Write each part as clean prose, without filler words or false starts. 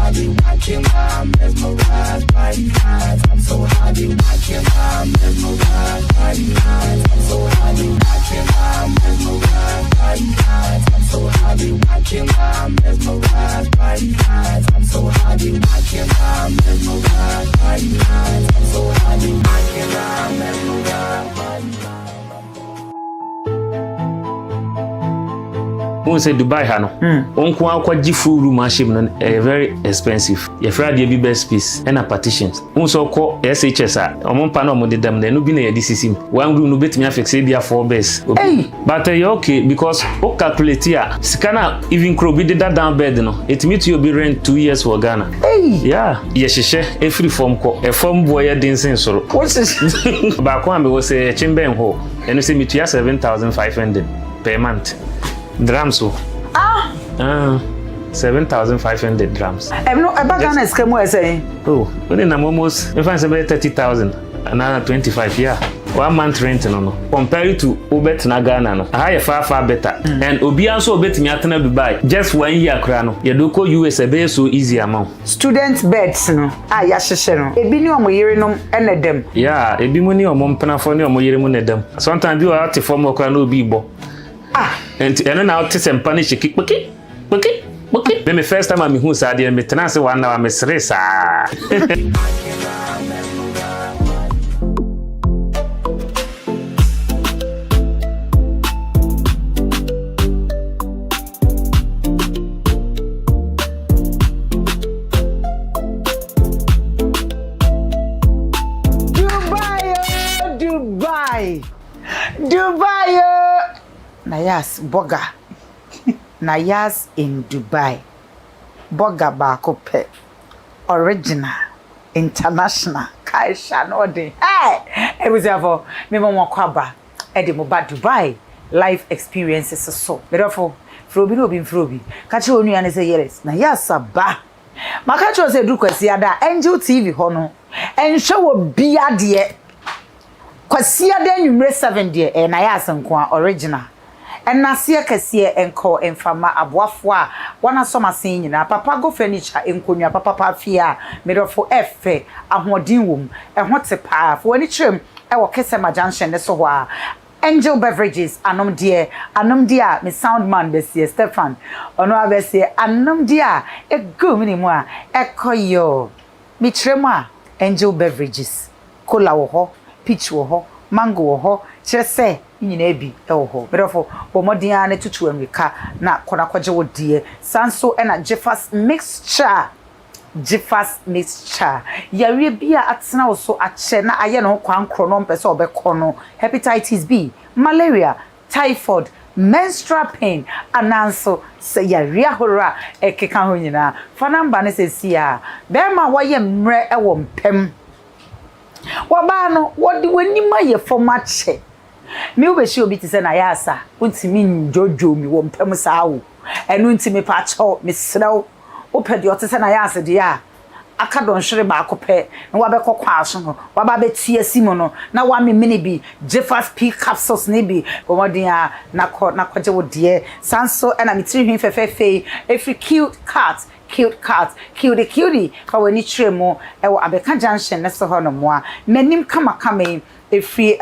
happy watching my mesmerized by these eyes. I'm so happy watching my mesmerized by these eyes. I'm so happy watching my mesmerized by these eyes. I'm so happy watching my mesmerized by these eyes. I'm so happy watching my mesmerized by these eyes. I'm so happy watching my mesmerized by these eyes. Who say Dubai hano? Onko akwaji full room ashim no very expensive. Your friend dey be best piece and a partitions. Who so call SHS a omompa na omode dam na no bi na ye disesim. One room no betimi afix e bia 4 beds. Hey, but you okay because o calculate here. Sikana even crow be that down bed no. It meet you be rent 2 years for Ghana. Hey. Yeah, ye hwehwe e free form ko. E form boy dancing soro. What is Ba ko am be say chimben ho. Eno say metua 7,500 per month. Drums. 7,500 drums. No, a bagana is come where say. Oh, when I'm almost, if I say 30,000, another 25, yeah. 1 month rent, no. Compared to Ubet Nagana, no. I far better. And Obian so bet me at Dubai. Just 1 year crano. You do call US a very so easy amount. Student beds, no. Yashisheno. Ebini omo yerenom ene dem. Yeah, ebimuni omo mpanafoni omo yeremu ne dem. Sometimes you are to form crano bibo. And now to some punish kick. Then the first time I'm who said, and me tenance 1 hour, Miss Resa. Dubai. Nayas Boga. Nayas in Dubai. Boga Boaku pe. Original. International. Kaisha no de. Hey! It was ever. Me mo kwaba. Ede mo ba Dubai. Life experiences so. Therefore, Frobi no bin Frobi. Kachi onu ya ne say yes. Nayas aba. Makachi say du kwasi ada Angel TV ho no. Enhwe wo bia de. Kwasi ada nwumre 7 de. Nayas nko original. And Nasia Cassia and call and Fama Abuafwa, one of summer singing, Papa go furniture in Kunya, Papa Fia, made of for F, a modin womb, and what's a path for any trim, our Kessama Junction, the Sowa. Angel Beverages, Anum dear, Miss Soundman, Bessie, Stefan, or no, Bessie, Anum dear, a good minimum, echo yo, Mitrema, Angel Beverages, Cola ho, peach ho, mango ho, chese. Yinebi eho berefo omodia na tutu anwika na kona kwaje wo die sanso na Jeffers mixture yawe bia atena wo so ache na aye no kwankro no mpese obekọ no hepatitis B malaria typhoid menstrual pain ananso se yawe ahora ekeka ho nyina fa namba ne sesia be ma woye mre ewo mpem waba no wodi wanima ye formache mi obeshi obi ti se na yasa untimi njojo mi wo mpem saawo enu ntimi pa cho mi srew opedi otese na yasa de a aka don hwere ba akopɛ na wa bɛkɔ kwaso no wa ba betie simo no na wa me mini bi Jeffers P capsules ne bi bomodin a na kɔje wo de sanso na mitiri hwin fɛfɛfɛ every cute cat cutie fa wani tremo ɛwɔ abeka junction ne so ho no moa nanim kama every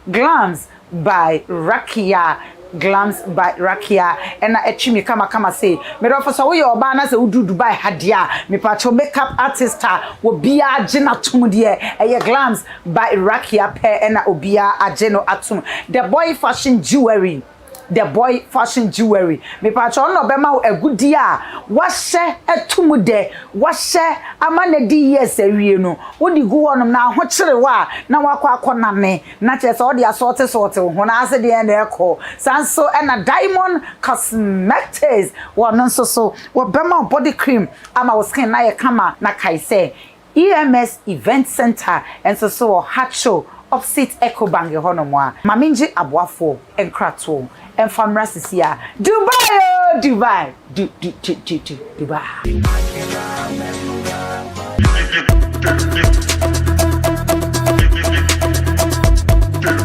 Glams by Rakia and a chimi kama say me do for so we oba na say udu Dubai hadia me pacho makeup artist wo bia agena tum de e Glams by Rakia pe and obia ageno atum the boy fashion jewelry me pacho no be ma agudi a wa hye atum de wa hye amana di years awie no wodi gu wonom na ho kire wa na wakọ akonane na che so de assorted ho na ase de na ekọ sanso na Diamond Cosmetics wonon so wo be ma body cream ama wo skin na ye kama na kai say EMS Event Center and so Hacho opposite Echo Bank honomwa maminji aboafo enkrato enfamra sisia Dubai Dubai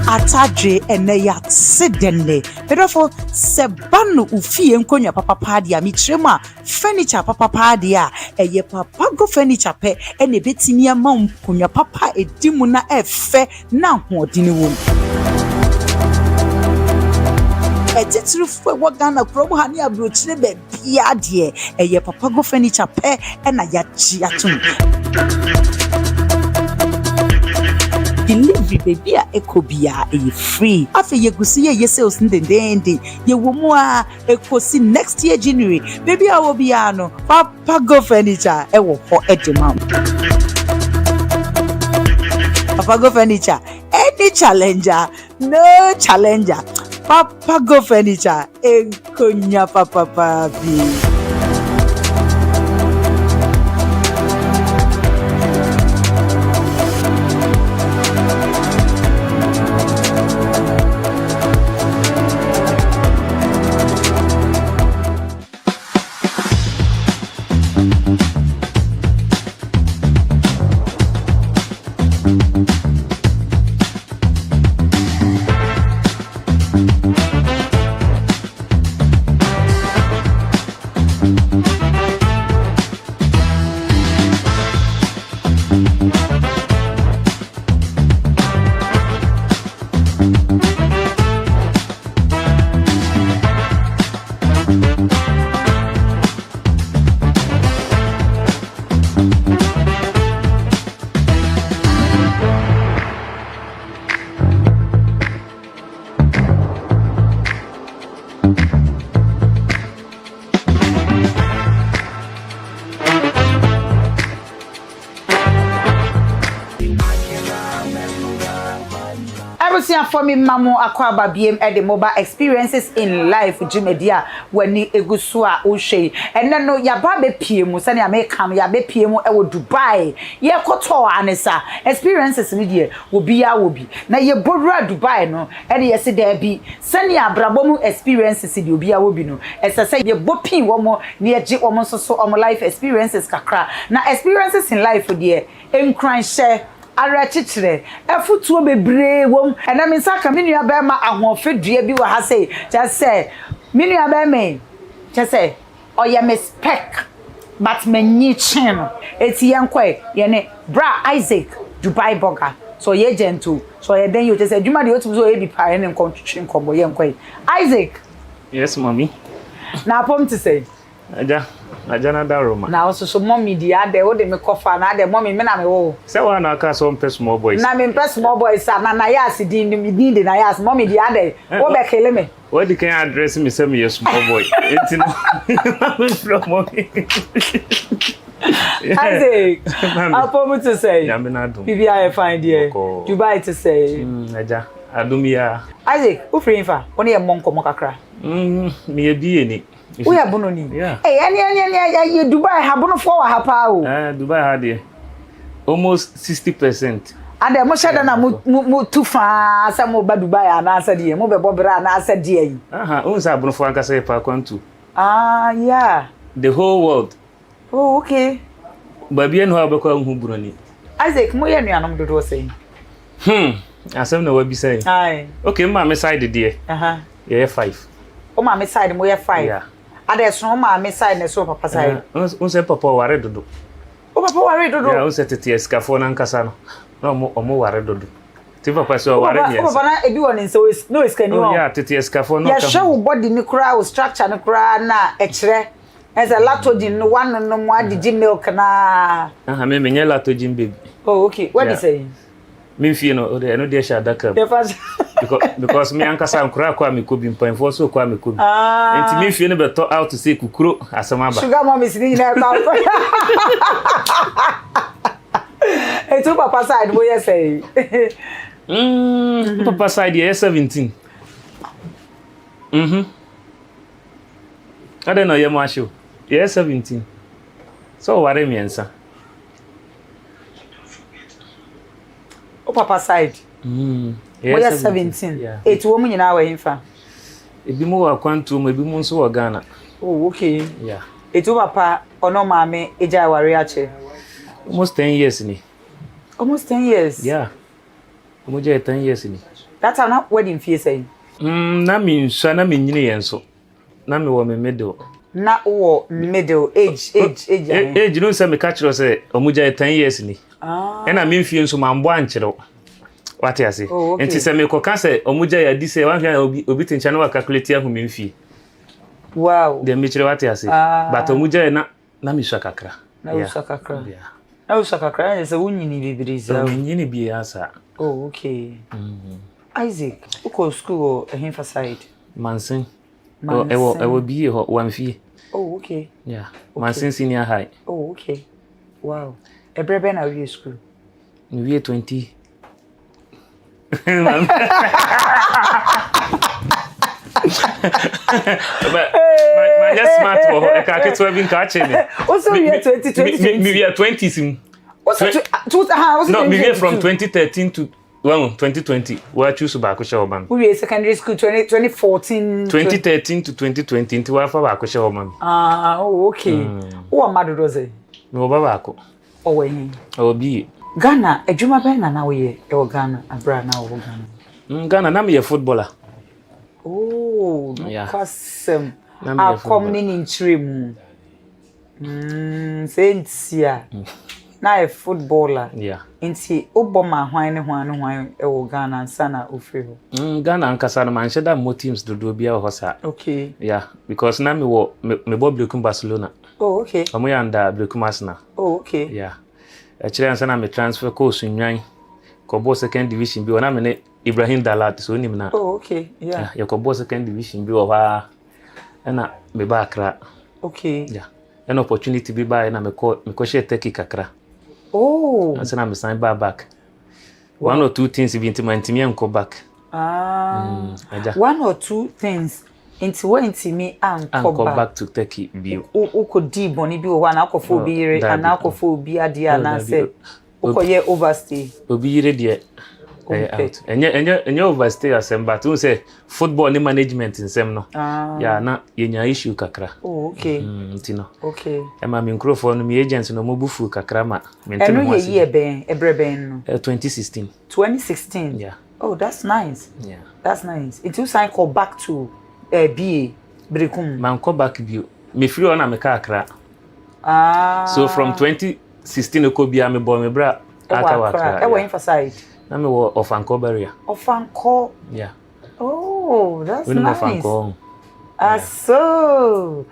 atadwe ene ya sedenne bedofo se banu ufie nkonya papa dia mi tremu a furniture papa dia eye papa go furniture pe ene betimi ama nkonya papa edimu na efe na hoodini wo etitru fo wo Ghana promo ha ne abrochire be bia de eye papa go furniture pe ena ya chi atum delivery baby a ekobia e free afi yegusi ye sales ndendende ye womu a ekosi next year January baby a wo bia no papa go furniture e wo ho edema papa go furniture any challenger no challenger papa go furniture enkonya papa bi for me mamo akwaba biem e the mobile experiences in life Jumedia wani egusu a ohwe enne no yaba be pie mu sane America ya be pie mu e wo Dubai ye koto anesa experiences ni de obi ya obi na ye bodura Dubai no e de yesi da bi sane abrabomu experiences di obi ya obi no esese ye bopin wo mo na ye gi wo mo so omo life experiences kakra na experiences in life de enkran share arachichire efutuo bebre wom ena me saka me nua be ma ahofedua bi wa ha sei just say me nua be me just say oya me spec but me nyi chin eti yenkwe ye ne bra Isaac Dubai burger so ye gentle so ye den you just say djuma de otu so ye bi pa ne nkontwetwe nkombo yenkwe Isaac. Yes mommy. Na pom to say aja na da Roma na so mommy di ade wo de me kofa na ade mommy me na me wo se wa na aka so mpe small boys na me mpe small boys na Nayas di mi din de Nayas mommy di ade wo be kele me what can address me say me a small boy enti no from mommy Isaac apomu to say ya me na do bibi I find here Dubai to say aja adumia Isaac u free fa woni e monko mokakra me e bie ni we abono ni any Dubai habono for wa hapa o Dubai had there almost 60%. Ade mo sheda na mu tufa sa mo ba Dubai ana asa de mo be bobra ana asa de yi on sa abono for anka say pa kwantu yeah the whole world. Oh okay babi en ho abekwa hu buroni Isaac mo ye nuanom dodo say asem na wabi say okay ma me side there yeah 5 o ma me side mo ye 5 yeah ade so ma me side na so papa side on say papa ware dodo o papa ware dodo yeah on say tete eskafo na nkasa no no omo ware dodo ti papa so ware yes papa na ebi won so no iskani won yeah tete eskafo no ya show body ni kura o structure ni kura na ekire as a lactogen no one no mo adigi milk na me menye lactogen baby. Oh okay what you say me fie no de no de sha daka because me ankasa nkura kwa me kobi mpanfo so kwa me kobi enti me fie no beto out to say kukuro asama ba sugar mom is ni na kwa etu papa side mo ye say papa side ye 17 I don't know ye mo asho ye 17 so ware miensa o papa side yeah 17 yeah. Etu wo munyina wa himfa ebi mo wa kwantu mo ebi mo nso wa Ghana. Oh okay yeah etu papa ono maame eja ware ache almost 10 years ni almost 10 years yeah mo je 10 years ni That's how not wedding fee say. Na me nso na me nyine yen so. Na me wo me middle. Na wo middle age. Age no say me catch you say omuja 10 years ni. Na me mfie nso mambo ankyere. What you say? Enti say me koka say omuja ya di say wan hia obi tincha na wa calculate ya hu me mfie. Wow. De me kyere what you say. But omuja na me sha kakra. Na wo sha kakra. Yeah. Na wo sha kakra say wunyini bibiri za. Wunyini bi asa. Oh, okay. Isaac, uko school or him side? Mansin. I will be here one fee. Oh, okay. Yeah. Mansin senior high. Oh, okay. Wow. A brother na we school. We 20. But my just smart for I can't get 12 in catching. Also we are 2020. We are 20 sim. No, we were from 2013 to 2020. Where choose Boaku Showman. We were secondary school 2014. 2013 to 2020 into where for Boaku Showman. Oh, okay. Who mad does it? No Boaku. Oh, when oh be Ghana, a Juma Bena now we Ghana, a brand now Ghana. Ghana, I'm a footballer. Oh, yeah. Custom. I'll come in trim. Saints, yeah. Na a footballer. Yeah. Inti Obama hwan e Ghana sana ofri ho. Ghana ankasa no man sheda mo teams do bia ho sa. Okay. Yeah, because na me bo Blekum Barcelona. Oh, okay. Omo ya nda Blekum Arsenal. Oh, okay. Yeah. Actually ansana me transfer course Nwan. Ko bo second division bi ona me ne Ibrahim Dalat so nim na. Oh, okay. Yeah. Yeah, ko bo second division bi o ha. Na me ba Accra. Okay. Yeah. An opportunity bi ba na me ko share Turkey kakra. Oh. And so I'm sign back. Wow. 1 or 2 things if into my team and go back. 1 or 2 things into when to me and go back to Turkey view. Who could deep bonny be one alcohol be and alcohol be a dear and I said, okay, overstay. Be ready. Out. And you overstay as but who say football ni management in sem no. Yeah, na yenya issue kakra. Oh, okay. Tino. Okay. E ma microphone mi agents no mo bufu kakra ma. Eno ye year ben ebreben no. 2016. 2016. Yeah. Oh, that's nice. Yeah. That's nice. It you sign call back to BA Brekum. Man call back bio. Me free on am kakra. So from 2016 okobia me bo me bra aka wakra. E wa emphasize. Na me wo Ofanko barrier. Ofanko. Yeah. Oh, that's nice. Ofanko. So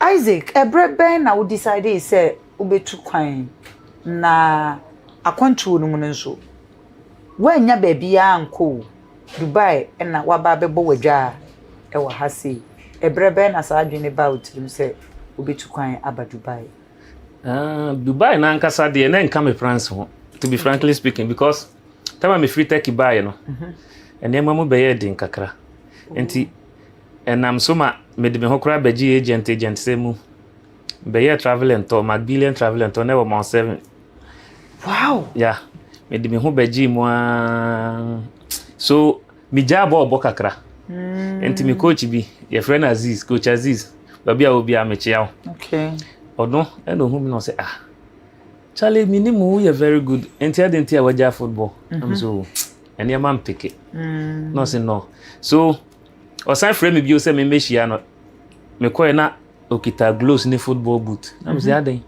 Isaac, ebreben na we decide say ubetu kwan na akwantu no mu nso. Wanya baby anko Dubai na waba bebo wadwa e wa hase. Ebreben na sa adwene ba utim say ubetu kwan aba Dubai. Dubai na nkasa de na nka me France ho. To be frankly speaking, because tama me free Turkey buy no. Ene mamu be ye din kakra. Enti enam so ma me de me ho kra baji agent say mu. Be ye traveling to Macbillion traveling to never mon 7. Wow. Yeah. Me de me ho baji mu so mi jabo obo kakra. Enti me coach bi, ye friend Aziz, coach Aziz. Babi a obi a me chiao. Okay. Odo e no hu mi no say Charlie, minimum you very good. Enti adenti awaja football. I'm so and your man pick it. No say no. So osan frame bi o say me mehia no. Me ko na okita gloves ni football boot. I'm say aden.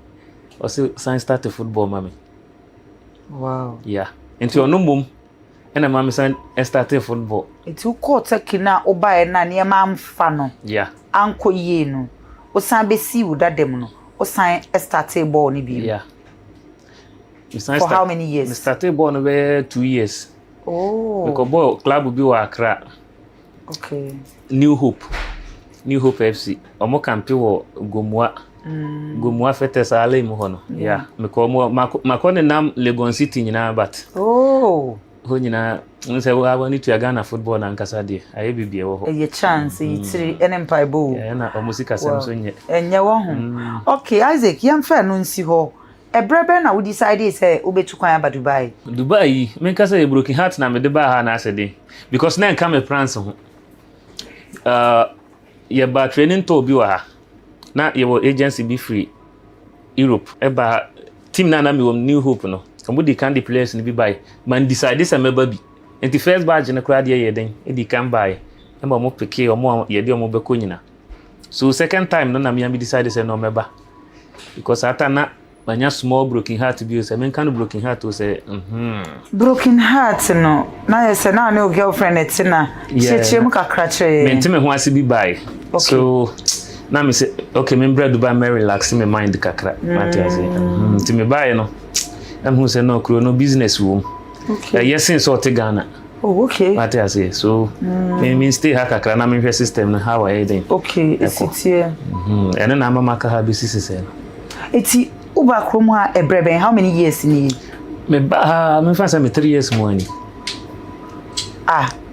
O say sign start the football mami. Wow. Yeah. Enti ono mum na mami sign start the football. Enti u ko take na oba na ne ma amfa no. Yeah. Anko ye no. O san be si u dadem no. O sign start ball ni bi. Yeah. For how many years? I started born over 2 years. Oh. Because boy club will be Accra. Okay. New Hope FC. Omo campi wo Gomua. Gomua fetes ale mu hono. Yeah. Because makone nam Legon City nyina but. Oh. Ho nyina nse wo abani to Ghana football na nkasa de. Aye bibie wo ho. Ye chance itiri enempire bo. Yeah, na omusika semso nye. Enye wo ho. Okay, Isaac, yam fa no nsi ho. Ebrebe na we decide say obetu kwan aba Dubai. Dubai, me ka say broken heart na me de ba ha na asede. Because na nka me France ho. Ye ba training to bi wa ha. Na ye wo agency be free Europe. Eba team na me wo New Hope no. Somebody can the players ni bi buy. Man decide say me ba bi. enti first batch na kura de ye den edi kan buy e ma mo peke omo ye de omo be ko nyina so second time no na me decide say no meba because ata na banya small broken heart bi o say men kan broken heart o say broken heart no na say na no girlfriend etina chechie mu kakra chere me ntime ho ase bi buy so na me say okay me bread Dubai me relax me mind kakra matter say ntime buy no am who say no kro no business wo okay yes since o te Ghana okay matter say so me stay ha kakra na me system no how I then okay it's here and na mama ka ha bi sisi say eti uba krom ha ebreben how many years ni me ba me fancy me 3 years more ni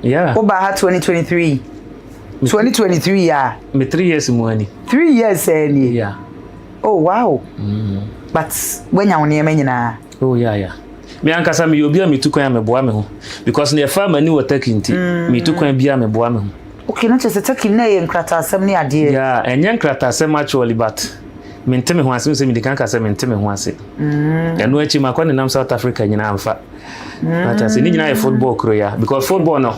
yeah uba ha 2023 yeah me 3 years more ni 3 years ni yeah oh wow but when you na nyina oh yeah me ankasa me obi a me tukwan me boa me ho because na fa mani water kinti me tukwan bia me boa me ho okay na chese take na ye nkrata asem ne ade yeah enye nkrata asem actually but me nteme ho asem se me dikan ka se me nteme ho ase eno achi makwa ne nam South Africa nyina amfa acha se ni nyina e football kro ya because football no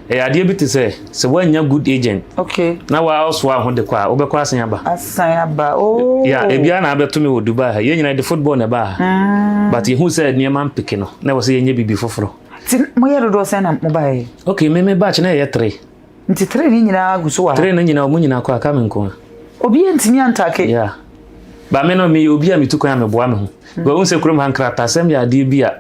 ade bi te se wanya good agent okay na wa also ho de kwa obekwa asan aba oh yeah e bia na abeto me wo Dubai ha ye nyina de football na ba but ye hu se ne man peke no na wo se yenye bibi foforo ti mo ye do se na mo ba ye okay me batch na ye 3 nti 3 ni nyina guso wa 3 na nyina mo nyina kwa aka me nko obi entimi antake yeah ba me no me obi a me tukwan me boa me ho ba won se krom hankrata asem ya de bia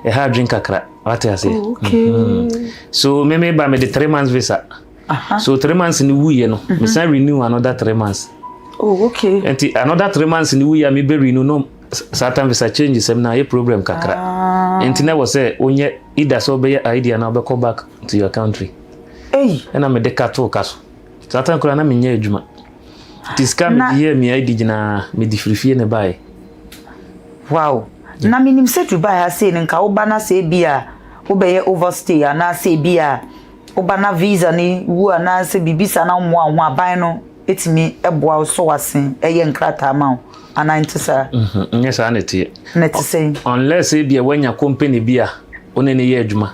e ha drink akra what I say okay so me ba me the 3 months visa so 3 months ni wuye no me say renew another 3 months oh okay enti another 3 months ni wuye me be renew no certain visa change sem na ye problem kakra enti na wo say onye either so be idea na be come back to your country na me de kato kaso certain kura na me nya adwuma tiska me die me ID gina me di frifie ne bai wow na minim se Dubai ha say nka oba na say bia obeye overstay na say bia oba na visa ni wu na say bibisa na mo ho aban no etimi eboa so wasen eye nkrata ma ana ntisa yes anete net say unless bia wanya company bia one ne ye adwuma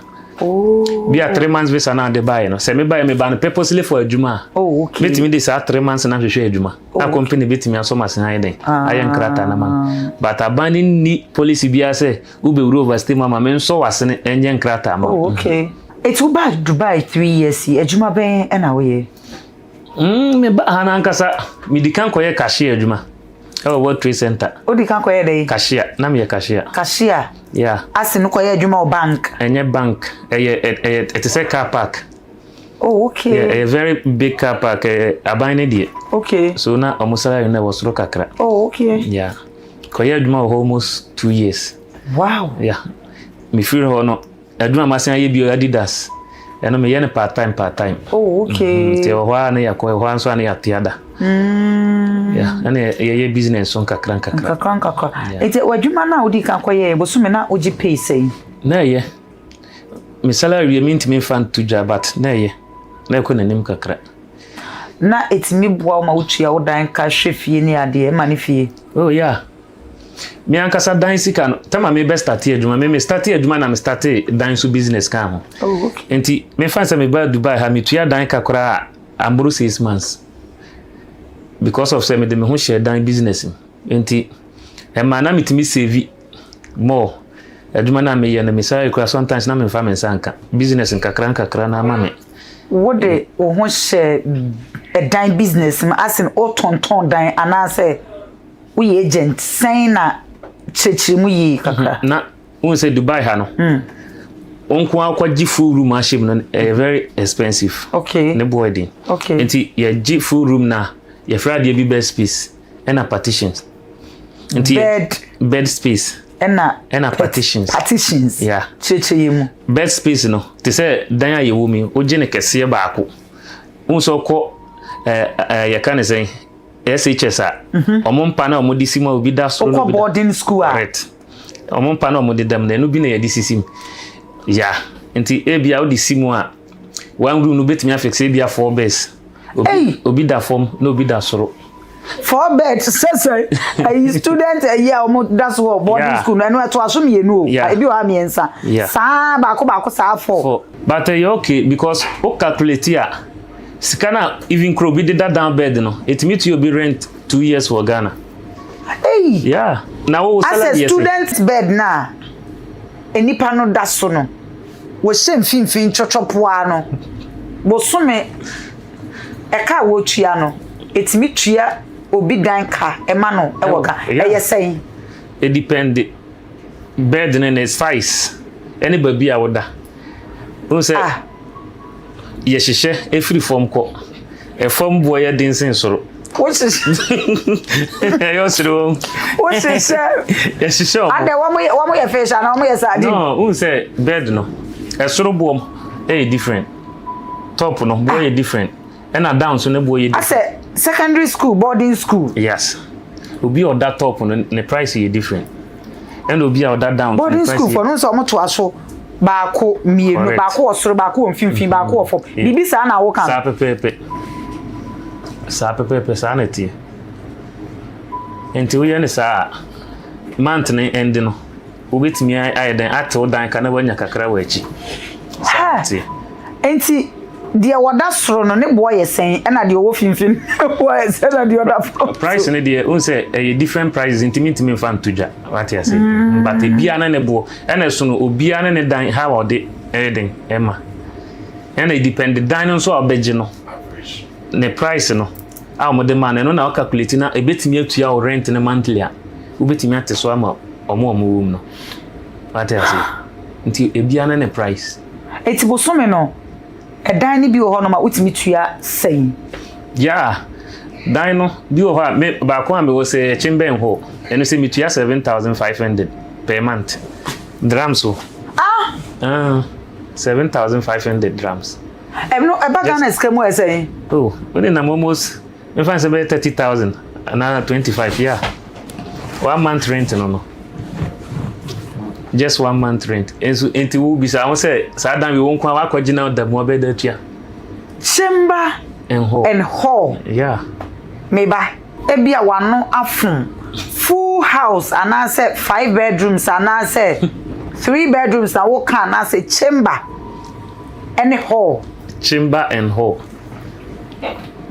bia 3 months visa na de buy no se me buy me ban purposely for adwuma okay betimi dey say 3 months na hwehwe adwuma na company betimi aso masen ayi den aye nkrata na man but abani ni policy bia say ube uro overstay mama me nso wasene enye nkrata ma okay it's about Dubai 3 years adwuma ben na we me ba hana nkasa me dikan koye cashier adwuma World Trade Center odi kan koye dey cashier na me cashier yeah asinu koye adwuma o bank enye bank it is a car park okay yeah, a very big car park abane die okay so na omusala na was ro kakra okay yeah koye adwuma almost 2 years wow yeah me feel ho no adwuma masen aye bio Adidas eno me yene part time okay te ho na yakoye ho anso na yatiada yeah and ye business on kakra ete wadwuma na odi kan koye bosume na oji pay say na ye me salary me ntimi fan to job but na ye na ko nanim kakra na etimi boa ma utua odan ka hwefie ni ade ma ne fie oh yeah me ankasa dan sika no tama me best start adwuma me start adwuma na me start dan so business ka ho okay enti me fan say me ba Dubai ha me tua dan kakra amburu 6 months because of say me de me ho share dan business enti e ma na mitimi save more adwuma na me ye na me say kura sometimes na me fa me sanka business nkakra na ma me what de o ho share a dan business ma asin o tonton dan ana say we agent saying na chechirimu yi kakra na won say Dubai ha no onko akwaji full room ashim no very expensive okay ne boarding okay enti ye gi full room na ye Friday be bed space and partitions enti bed space and partitions yeah chechirimu bed space no te say dan aye wo mi oje ne kese baako unso ko ye kan say SHS omompa na omodisima obi da soro no boarding school right omompa na omodidam na no bi na ye disisim yeah enti ebia odisimu a one room no betimi afex ebia 4 beds obi da form no obi da soro 4 beds say a student a year that's what boarding school and to assume you know I be wa miensa sa ba ko sa 4 but you okay because o calculate here sikana even crow be that down bed no it meet you be rent 2 years for Ghana. Hey, yeah, now as a student bed na enipa no da so no wo shem finfin chochopoa no bo some e ka wo tua no etimi tua obi dan ka e ma no e wo ka e yesen it depend bed and size any baby a woda won say ye hihye e free form ko e form boy ya dinsen soro what is yo soro what is yes sure and one more fish and one more sardine no won say bed no e soro boom e different top no boy different and a down so no boy different. I say secondary school boarding school yes obi or that top no the price is different and obi or that down boarding school for no so mo to aso ba ko mienu ba ko osoro ba ko mfimfin ba ko ofo bibi sa na wo kan sa pepe sa na tie enti wo ye ne sa month ne end no obetimi ai den ato dan ka na wanya kakra wa achi sa tie enti dia wada soro no ne boy yesen na dia wo finfin boy yesen na dia other price ne dia un say a different prices intimi fan toja what you say but e bia na ne bo na so no obia na ne dan how ode eden ema and it depend the dan so obeje no ne price no a mo de man no na calculate na e betimi atua o rent ne monthly a obetimi ate so ama omo wom no what you say nti e bia na ne price eti bo so me no e dan ni bi o ho no ma utimi tua sei yeah dan no bi o ha me ba ko am be wo se chimben ho eno se mi tua 7,500 per month drams so 7,500 drams no e ba Ghana skemu e sei oh when na almost me find say 30,000 another 25 yeah 1 month rent no just 1 month rent enti wo bi sa won say sa dan we won kwa wa kwagina da mo be da tua chamber and hall yeah me ba e bia wano afun full house and I say 5 bedrooms and I say 3 bedrooms na wo kan na say chamber and hall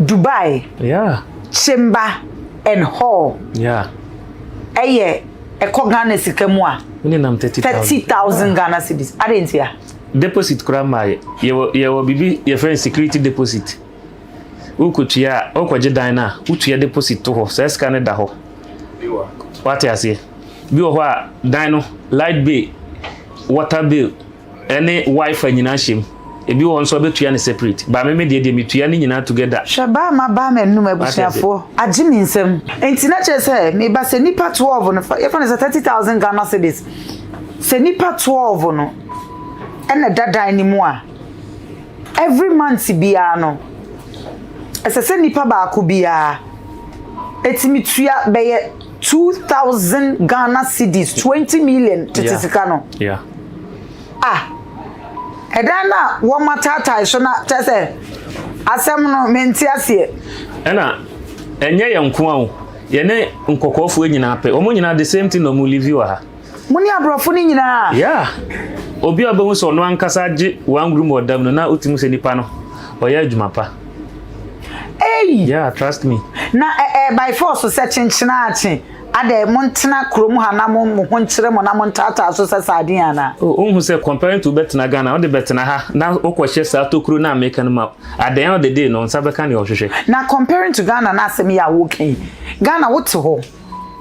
Dubai yeah chamber and hall yeah eye e ko Ghana sikamu a we nam 30,000 Ghana cedis adentia deposit kura mai ye wo bibi ye friend security deposit ukutua okwaje dan na utua deposit to ho so scan da ho biwa what you say biwa ho a dan no light bill water bill any wifi nyina shem ebi won so betua ne separate ba me de metua ne nyina together shaba ma ba me num abusiafo agi mi nsem enti na che se me ba se nipa 12 no ye fa ne 30,000 Ghana cedis se nipa 12 no ena dadan ni mu a every month bia no se nipa ba ko bia etimi tua be 2,000 Ghana cedis 20 million tetisika no yeah edana wo matata so na tese asem no menti ase ena enye ye nko a ye ne nkokofo nyina pe omo nyina the same thing no mu live wa ha muni abrofo ni nyina yeah obi obehu so no ankasa age one room odam no na otimu se nipa no oya adwuma pa yeah trust me na by force se chinchina achi ade montena krom ha na mo honchire mo na montata so se sadin ana ohun se comparing to betna Ghana on the betna ha na okwhye sa tokru na American ma ade end of the day no nsabeka ne ohwehwe na comparing to Ghana na asem ya woken Ghana wote ho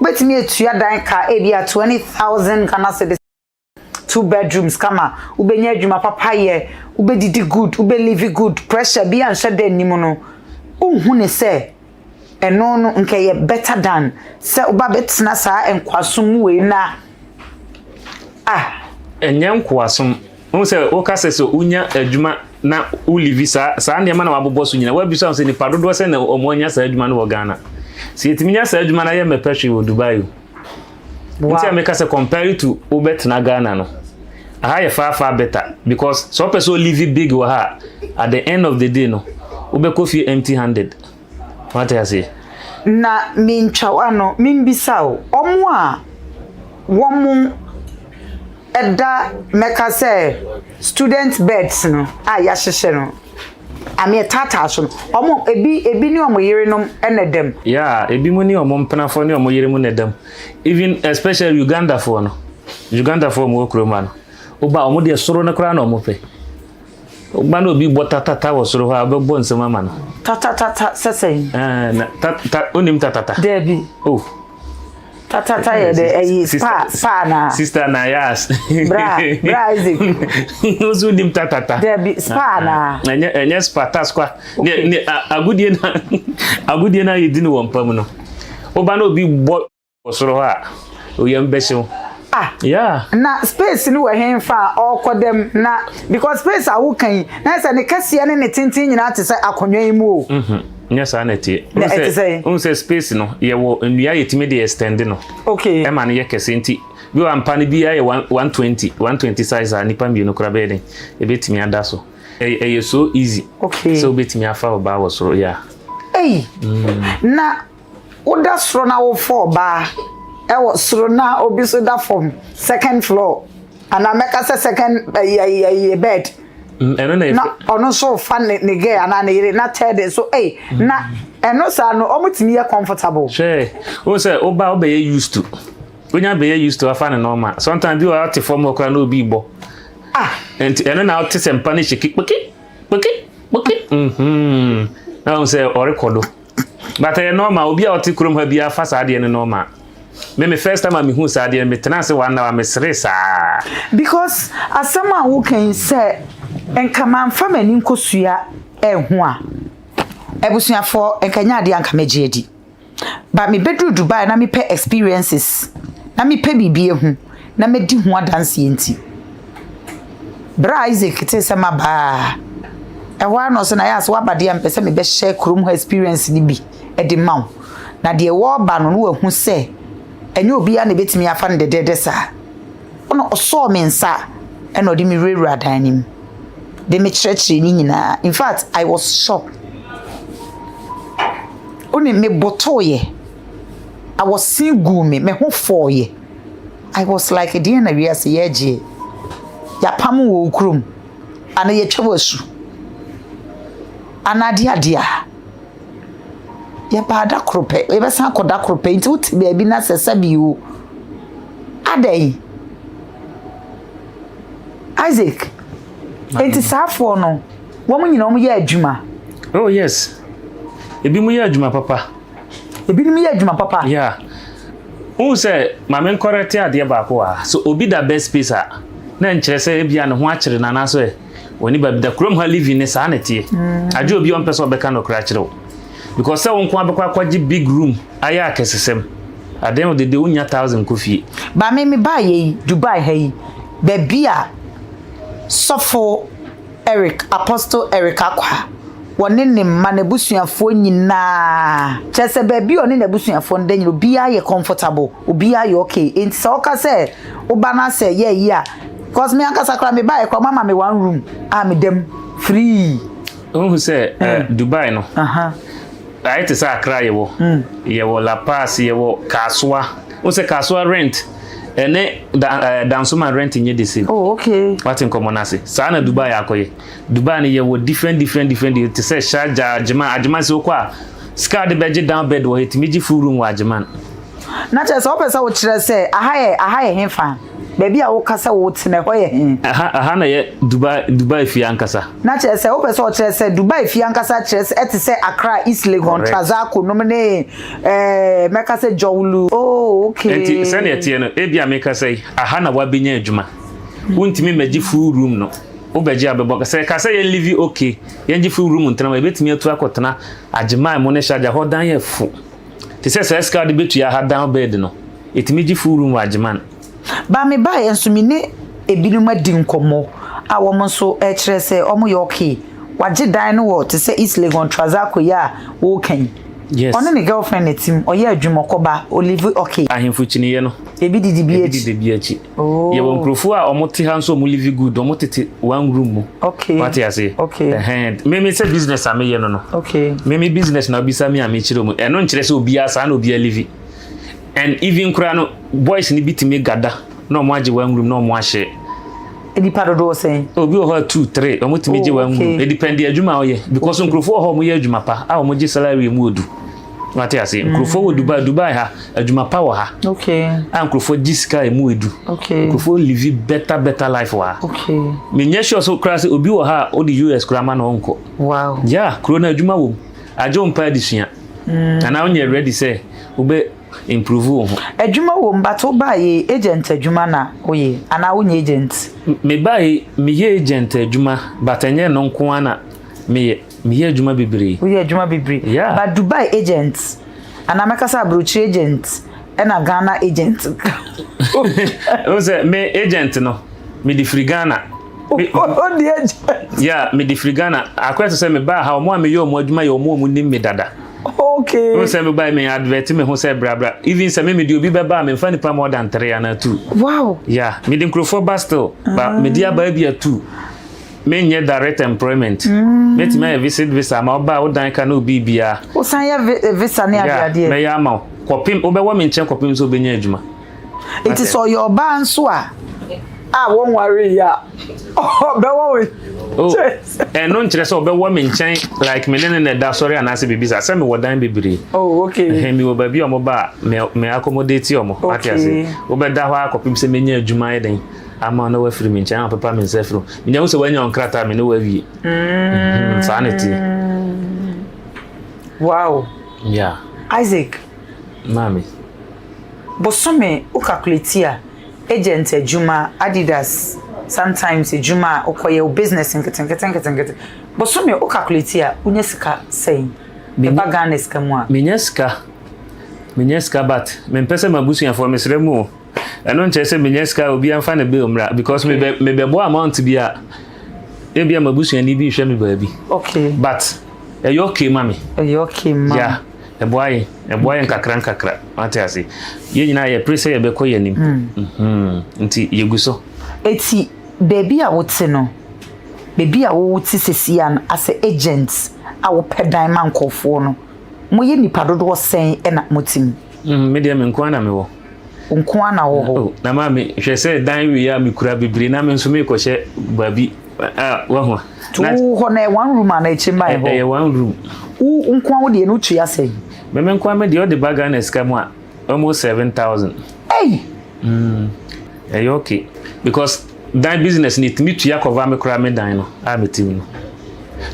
betimi etua dan ka ebia 20,000 Ghana cedis 2 bedrooms kama ubenya adwuma papa ye ubedidi good ube live good pressure bi anhye den nimu no ohun ne se eno no nke ye better than se oba betina sa enkwasum we na enye nkwasum won se o ka se so unya adwuma na ulivi sa ne ma na wabobo so nyina wa bi so se ni padodo se na omonya sa adwuma no wo Ghana si etiminya sa adwuma na ye mepetwe wo Dubai nti ameka se compare to obetina Ghana no aha ye far better because so person live big wa ha at the end of the day no ubeko fi empty handed what I say na mentwa no membisa o omo a womu eda meka say student beds no a ya hyehye no ame tata so omo ebi ni omo yerenom enedem ebi mu ni omo mpenafo ni omo yeremu nedem even especially Uganda for no Uganda for mo kroma no oba omo de soro na kra na omo pe oba no bi botata wo soro ha be bo nsema ma no tata sesen na onim tata debi oh tata ye de spa na sister Nayas bra Isaac ozu dim tata debi spa na enye spa taskwa ne agudie na yedi ni wompam no oba no bi bo soro ha oyam behye na space ni we henfa okodem na because space awu kan na say ne kase ne tintin nyina te say akonwa yi mu o yes aneti unse space no ye wo nua yetimi de extend no okay e ma ne ye kese nti bi wa mpa ne bi ya 120 size a nipa bi no kra be den e betimi ada so e so easy okay so betimi afa oba wo so na oda soro na wo for ba e wo soro na obi so da from second floor and I make us a second bed na ono so fan ne ge ana na yire na third so na eno sa no omutimi ye comfortable she o say oba obe used to onya be used to afa ne normal sometimes you are to form okra no obi bo and eno na out sem panish kiki na o say o record but normal obi a oti krom ha bia fa sa de ne normal me first time me hu sa de me tena se wan na me stressa because asama who can say enka manfa mani nkosua ehu a ebusuafo enka nya de anka meje edi ba me bedru Dubai na me pe experiences na me pe bibie hu na me di hu adanse enti bra Isaac te se maba ewa no so na ya so abade am pese me be share krom ho experience ni bi edi maw na de wo ba no no hu se enye obi a na betimi afa ne dede sa ono oso me nsa eno de me rewura danim de me church ni nyina in fact I was shocked oni me botoye I was single me ho for ye I was like the na we ase yeje ya pam wo krum ana ye twawasu ana dia ya bada krope e be san koda krope nti uti be bi na sesa bi wo adai Isaac enti safo no wo mu nyina wo ye adwuma oh yes ebi mu ye adwuma papa yeah who say mama correct ade ba ko a so obi da best space a na nkire say bia ne ho akire na na so oni ba bi da krom ha living ne sa na tie aje obi on person obeka no kra kire because say won ko abekwa kwaji big room aya akesesem adem de 1000 kofi ba me ba ye Dubai hey be bia sofo Eric Apostle Eric akwa woni ne ma na busuafo nyina chese be bi oni na busuafo ndanyi obi aye comfortable obi aye okay enti so ka say oba na say ye a cause me anka sakra me ba e kwa mama me one room am dem free who say Dubai no I to say Accra yewo La Paz yewo Kaswa who say Kaswa rent ene dansoma rent nye the same okay what in common ase sa na Dubai akoye Dubai ni yewo different to say Sharjah ajima se okwa ska de beje down bed wo hitimi full room wa ajima na che so pesa wo kire say aha ye henfa baby a wo kasa wo tene ho ye hen aha na ye Dubai fi ankasa na che say wo pesa wo kire say Dubai fi ankasa kire say eti say Accra East Legon Trazako no me meka say Jowlu oh okay enti se na etie no e bia meka say aha na wa benya adwuma wontimi maji full room no wo beji abebo say ka say ye live okay ye nji full room ntena ma betimi atu akotena ajima mo ne Sharjah ho dan ye fu ti say ska de betu ya ha down bed no etimi ji full room ajima ba me ba enso mi ne ebinum adi nkomo a wo mo so e kire se omo ye okay waje dan no wo te se East Legon Trazako ya wo kan Yes. Ono ne girlfriend ne team oye adwuma koba Olive okay. Ahemfu chiniye no. Ebi didi bi echi. Oh. Ye won krofo a omote ha nso live good omotete one room. Okay. What you say? Okay. Me say business ameye no. Okay. Me business na obisa me amechire mu. Eno nkyere se obi asa na obi live. And even kura no boys ni bitime gada. No mo age one room no mo ahye. Edipa dodo say. Obi o 2 3 omotime je one room. It depend adwuma oye because nkrofo ho mo ye adwuma pa. A mo je salary mu odu. What you say? Nkrofo wo Dubai ha adwuma pa wo ha. Okay. Nkrofo jiska emu edu. Okay. Nkrofo live better life wa. Okay. Me nya sure so class obi wo ha o the US krama na onko. Wow. Yeah, corona adwuma wo. Ajo mpa adisua. And now you ready say obe improve wo. Adwuma wo mbato ba ye agent adwuma na oye ana wo nye agent. Me ba me ye agent adwuma but enye no nko ana me ye adwuma bebre. Wo ye adwuma bebre. Yeah. But Dubai agent ana makasa abrochi agent ena Ghana agent. O say me agent no me di free Ghana. Oh, the agent. Yeah, me di free Ghana. Akwa say me ba ha omo me ye omo adwuma ye omo nim me dada. Okay. Who say me buy me advert me who say bra. Even say me di obi beba me fa nipa more than 3 and 2. Wow. Yeah, me di nkrofo ba still, but me di aba bia 2. Me nye direct employment. Me ti me visit visa ma oba odan ka no bibia. O san ya visa ne ade. Me ya ma kopim obewo me nchen kopim so benya adwuma. It is all your ba nso a. Won worry ya. Oh, bewo we. Oh, no nkyere so obewo me nchen like me ne da sorry anase bibisa say me wodan bibiri. Oh, okay. Me wo ba bi omo ba me accommodate omo. What you say? Obeda ho akopim se menya adwuma eden. Ama no wa free me nchen papa me se fro. Me nya wo se wanya onkrata me no wa wie. Sanity. Wow. Yeah. Isaac. Mami. Bosome o calculate ya agent adwuma Adidas sometimes adwuma okoye business nketen. Bosome o calculate ya unya sika say. Me ba Ghana sika mu a. Menya sika but me pese mabusu ya for mesre mu. Eno nche se menya sika obi amfa na be omra because me be bo amount bi a e bia mabusu ya ni bi hwe me ba bi. Okay. But you okay mami? You okay mami? Yeah. E boy nkakra ante ase ye nyina ye prese ye be koye nim nti yeguso eti baby a wote no baby a wo wote sesia no as agents a wo pedan man kofo no mo ye nipa dodo sen e na motim me dia me nko ana me wo nko ana wo ho na ma me hwe se dan wi ya me kura bibiri na me nso me ko hye babi wa ho tu ho na one room na echi mai ho one room nko wo de no tu ya sen me nko me de o de baga na ska mu a almost 7,000 hey okay because that business need me to cover me kura me dan no a me tim no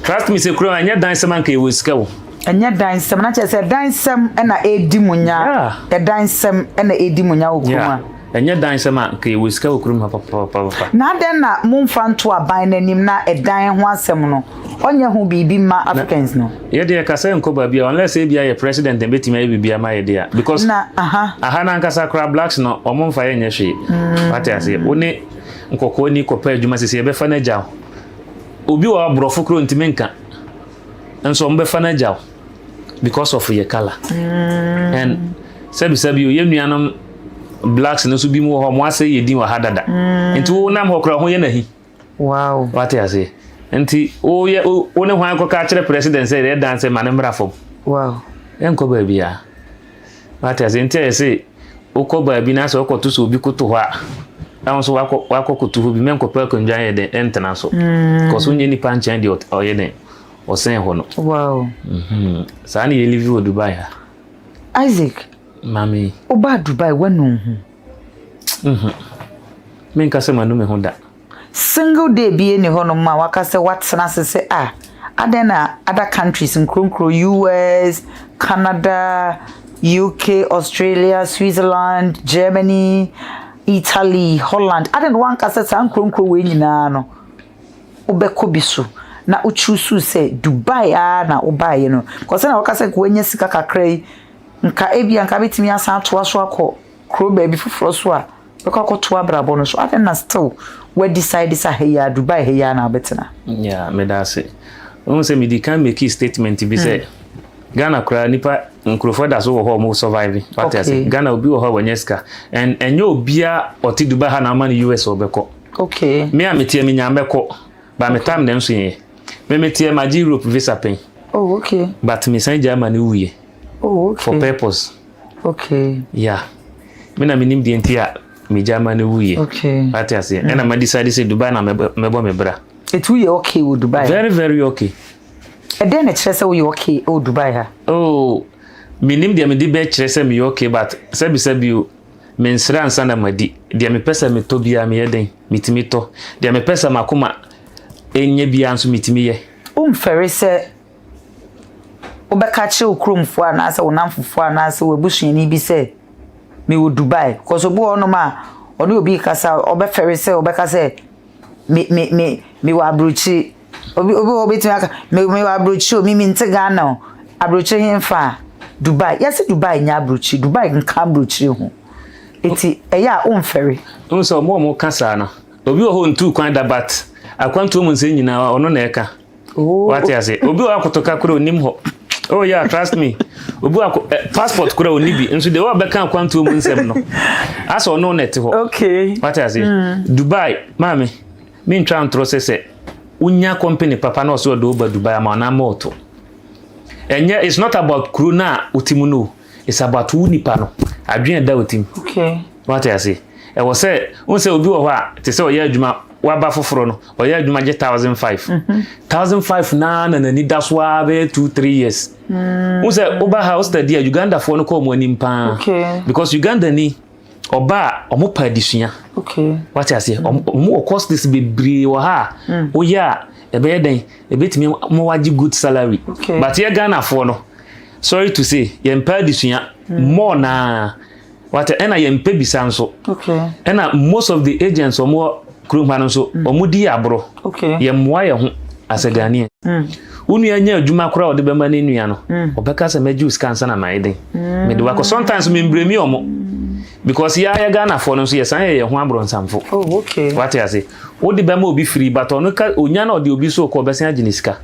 trust me say kura anya dan se man ka e wo ska wo anya dan sem na che se dan sem na edi munya e dan sem na edi munya wo kuma anya dan se man ka e wo ska wo kura papa na den na mumfa nto aban nanim na e dan ho asem no onye ho bibi ma Africans no ye de ka say nko ba bia unless e bia ye president dem betima e bibia ma ye de because na aha na nkasa kra blacks no omo mfa ye nya hwe what I say oni nkoko ni kopa adwuma sese e be fa na jaw obi wa brofo kro ntimenka enso mbe fa na jaw because of your color and sabi ye nuanom blacks no so bi mu ho mo ase ye din wa hadada enti wo nam ho kra ho ye na hi wow what I say enti o ye o ne hwan ko ka kire president say dey dance man mrafo wow enko ba bia what I say enti say o ko ba bi na so ko to so obi ko to ho a na so wako ko to ho bi men ko pa ko ndwan ye de entena so ko so nye ni panchan de o ye den o sen ho no wow sa na ye live o Dubai ha Isaac mami o ba Dubai wanu men ka se manu me honda single day be ni hono ma waka se watena se adena other countries in Kronkro US Canada UK Australia Switzerland Germany Italy Holland adena wan ka se san Kronkro we nyina no obeko biso na uchusu se Dubai na obaye no ko se na waka se ko enya sika kakrai nka ebia nka betimi asan to aso akọ kro baby fufuro so a beko to abrabo no so adena still we decide this here Dubai here na betina yeah me da say won say me di can make statement be say Ghana kura nipa nkrofo da so wo ho mo survive what I say Ghana obi wo ho wanyeska and enyo obia oti Dubai ha na ma ni US obeko okay me ametie me nyambeko ba me time dem so yen me metie ma Europe visa pen oh okay but me san Germany wuye oh okay for purpose okay yeah me na minim de ntia me Germany wuye okay what I say and I decide say Dubai na mebo me bra it wuye okay with Dubai very very okay and then it say we okay oh Dubai ha oh minim de me di be kire say me okay but sabi o me nsra ansa na madi de me pesa me to bia me yeden mitimi to de me pesa makoma enye bia anso mitimi ye umfere say obeka che okromfo anasa wonamfofo anasa webusuani bi say me wo Dubai cause obo ono ma ono obi kasa obefere say obeka say me wa abrochi obi timi aka me wa abrochi o mi nte Ghana abrochi hemfa Dubai yes Dubai nya abrochi Dubai nka abrochi ho eti eya umfere unso mo kasa na obi ho ntu kwan da bat akwantu mu nse nyina ono na eka oh what you say obi akotoka kura onim ho oh yeah trust me obi passport kura onibi nso de wa beka akwantu mu nsem no aso ono net ho okay what you say Dubai mami me ntwa ntro sese unya company papa no so do ba Dubai ama na moto enye it's not about crew na utimu no it's about unipa no adwen da utim okay what you say e wo say un say obi wo ho a te say oya adwuma wa ba foforo no oya adwuma je 1500 na ni daswa be 2-3 years un say oba ha study Uganda for no ko mo anim pa okay because Uganda ni oba omo pa disua okay what you say omo cost this be bre wo ha oya ebe den ebetimi mo waji good salary okay. But ye Ghana for no sorry to say ye mpa disua more na what ena ye mpa bisanso okay ena most of the agents omo kromhan so omo di abro okay ye mwa ye ho as a Ghanaian unu anya adwuma kora ode bema na nua no obeka se maju scansa na maiden me do wako sometimes me mbremi omo because ya Ghana for no so ye san ye ho abro nsamfo oh okay what you say odi bema obi free but ono ka onya na odi obi so ko besan aginisika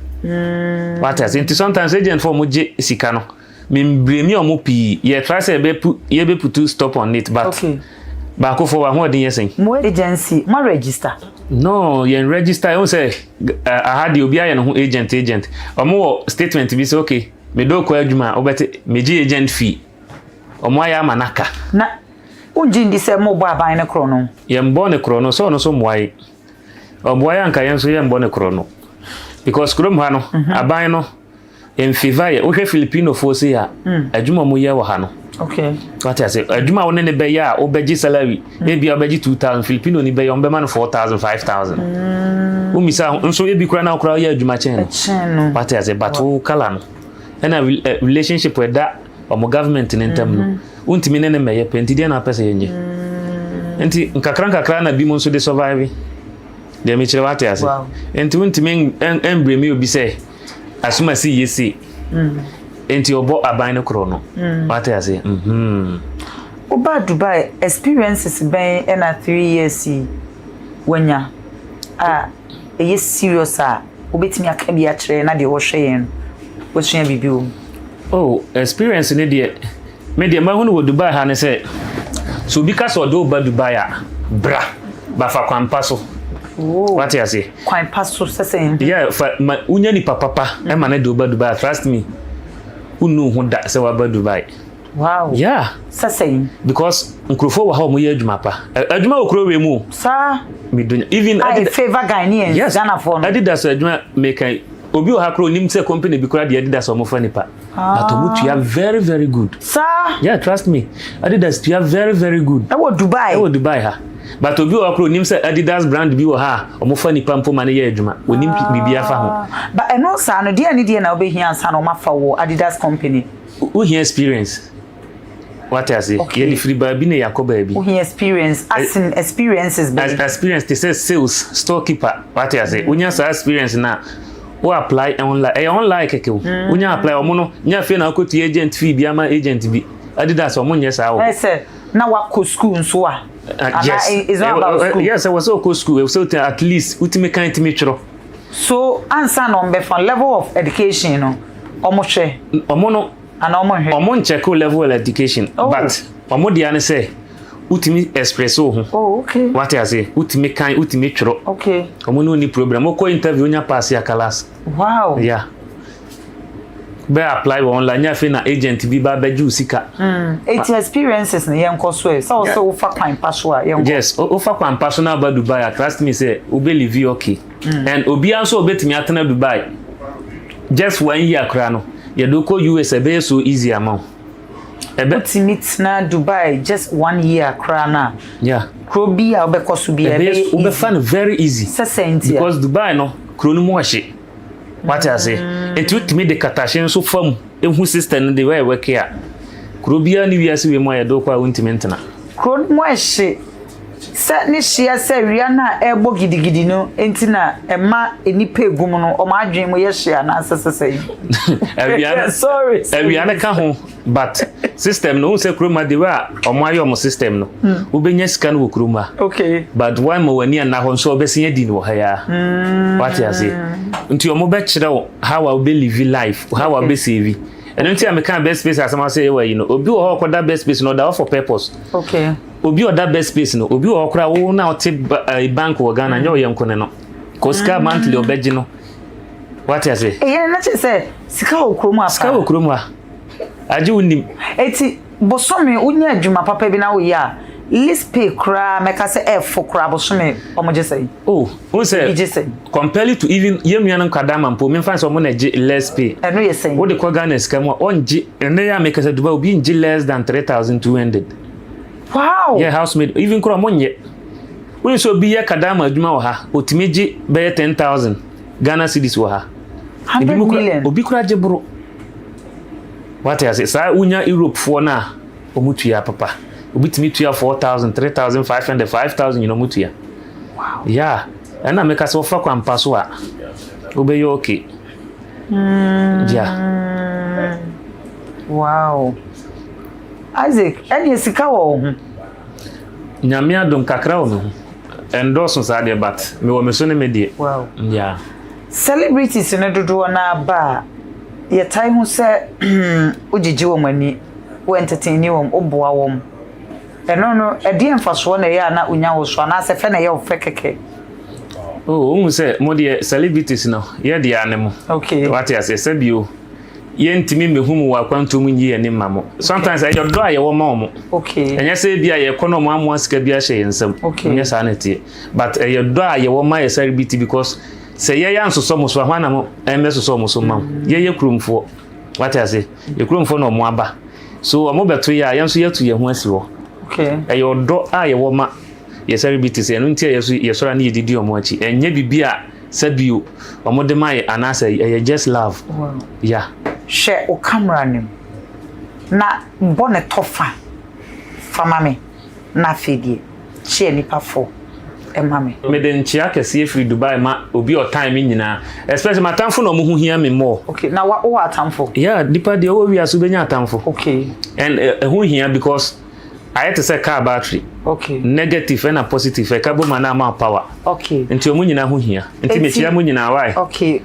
what you say nti sometimes agent for mo je sika no me mbremi omo pi ye try say be put stop on it but okay ba ko for wa ho den yesen mo agency mo register no ye register you say I had obi aye no agent omo statement bi say okay me do ko adwuma obete meji agent fee omo aya manaka na unji ndi se mo bo aban ne kro no ye mbo ne kro no so no so moai obo aya nka yen so ye mbo ne kro no because krom ha no aban no en favor ye o hwe Filipino fo se ya adwuma mo ye wo ha no okay what I say adwuma won ne be ya obeji salary maybe obeji 2000 Filipino ni be yo be man 4000 5000 umisa nso e bi kura na kura ya adwuma chen no what I say but o kala no na relationship with that omo government ni ntam no untimi ne meye penti dia na pesa yenye enti nkakra na bi mo nso de survive dia me kire what I say enti untimi embremi obi say asuma si yesi enti obo aban ne kro no what I say oba Dubai experiences ben na 3 years wanya e serious obetimi aka bi a kire na de wo hwe yen wo sua bibi o oh experience ne de me de ma hunu wo Dubai ha ne say so because odo ba Dubai bra ba fa kwampa so oh what I say kwan paso sesen yeah fa unya ni papa e ma na do ba Dubai trust me unu hu da se wa ba Dubai wow yeah sesen because nkrofo wa ha mo ye adwuma pa adwuma okro we mu sa me do even I favor Ghanaians yes, Ghana for no Adidas adwuma make obi o ha kro nim se company bi kra de Adidas o mo fa nipa but omutu ya very very good sa yeah trust me Adidas you are very very good e wo Dubai ha but obi o kro nim se Adidas brand bi wo ha o mo fa nipa mpo ma ne ye adwuma onim bibia fa ho but eno sa no de na obi hia ansa no ma fa wo Adidas company who here experience what I say okay. Ye free ba bi ne yakoba bi who here experience as in experiences experience they say sales storekeeper what I say unya sa experience na o apply online keke unya apply omo no nya fe na akotu agent fee bi ama agent bi Adidas omo nya sa wo say na wa ko school nso yes it's not about school yes I was so go school so at least ultimate kind me chro so answer no be from level of education no Omohwe. Omo And omohwe. Omo check level education, but omo dia ne say utimi expresso ho. Oh, okay. What I say, utimi kan, utimi tworo. Okay. Omo no ni problem. Oko interview nya pass ya class. Wow. Yeah. Be apply online ya fe na agent bi ba beju sika. It experiences na yen koso e. So so ufa kwan paso a yen. Yes, ufa kwan paso na ba Dubai. Trust me say obe live okay. And obi anso obetimi atena Dubai. Just 1 year kra no. Ye do ko US be so easy amount. Ebe meet na Dubai just 1 year kra na. Yeah. Kro bi a obekoso bi e be fan very easy. Because Dubai no kro no mo hye. What I say? It would me the katashin so firm. Ehu system the way work here. Kro bia ni wiase we mo ye do kwa untimenti na. Kro mo hye. Se ni hye se wia na ebo gidigidi no enti na ema enipa egum no o ma adwen mo ye hye na asesese. Sorry. Ewia na ka ho but system no se kro ma de wa o mo ayo mo system no. Wo benya scan wo kro ma. Okay. But why mo wani na ho so obesia di no ha ya. What I say? Nti o mo be kire how I be live life, how I be save. And until I can best space as I say well, you know, obi o ho that best space no that for purpose. Okay. Obi o that best space no, obi o kra wo na o te bank wo Ghana nya o ye nkone no. Koska monthly obeji no. What I say? E na che say sika okromu apa. Sika okromu a. Aje unim. Eti bosome unya adwuma papa bi na wo ya. Let's pay kra meka say for kra bosome omoje say. Oh, who say? Compared to even yemnuan nkadama mpo me fan so mo na less pay. I know you saying. What the kwa Ghana sika mo onji ene ya make say Dubai obi nji less than 3,200. Wow. Yeah, housemaid even kra mo nye. When so bi ye kadama adwuma wo ha, otimi ji be 10,000 Ghana cedis wo ha. 100 million. Obi kra je bro. What I say? Sa unya Europe for na omutua papa. Obi timi tua 4,000, 3,500, 5,000 you know mutua. Wow. Yeah. And I make us offer kwa mpaso a. Obe yo okay. Yeah. Wow. Isaac, any sika wo ho. Nyame adom kakra wo no. Endorse sa de but me wo me so ne me die. Wow. Yeah. Celebrities no dodo na ba. Ye time hu se ojiji wo mani, wo entertain wo, oboa wo. Eno no edi emfaso na ya na unya wo so na se fe na ye ofe keke. Oh, unu say mo de celebrities no, ye de anemo. Okay. What I say bio. Ye ntimi mehumu wa kwantum nyi ani mamo. Sometimes I do aye wo ma omo. Okay. Enya say bia ye kono mo amu asika bia hye nsam. Enya sa na tie. But ye do aye wo ma ye celebrity because say ye yan so mo so hwana mo emeso so mo so ma. Ye kurumfo. What I say? Ye kurumfo no mo aba. So omo beto ya yan so ye tu ye ho asi wo. Okay. Ye do aye wo ma ye celebrity say no ntia ye so ra na ye didi omo achi. Enya bibia sabio omo de mai anasa ye just love. Wow. Yeah. Share o camera nim. Na bone tofa. Famame na fedie. Share nipa fo. Emame. Me den chia kese free Dubai ma obi o time nyina. Especially matamfo no mo hu hia me more. Okay. Na wo atamfo. Yeah, nipa de o wi aso benya atamfo. Okay. And hu hia because I had to say car battery. Okay. Negative and a positive. E ka bo mana ma power. Okay. Nti o mo nyina hu hia. Nti me chia mo nyina why? Okay.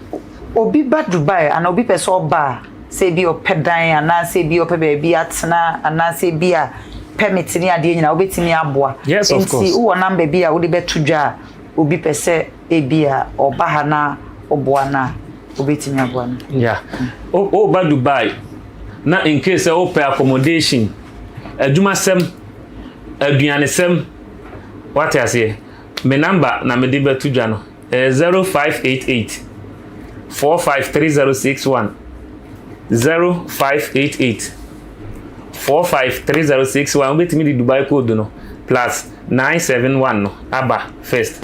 Obi ba Dubai and obi person ba say bi o pedan ana say bi o pe baby atena ana say bi a permit ni ade nyina obetimi aboa. Yes, of course. Nti wo number bi a wo de betudwa obi pese e bi a oba ha na oboa na obetimi aboa na. Yeah. O ba Dubai. Na in case o pay accommodation, aduma sem, aduane sem, what I say? Me number na me de betudwa no 0588 453061 0588 453061 betimi di Dubai code no plus 971 no aba first.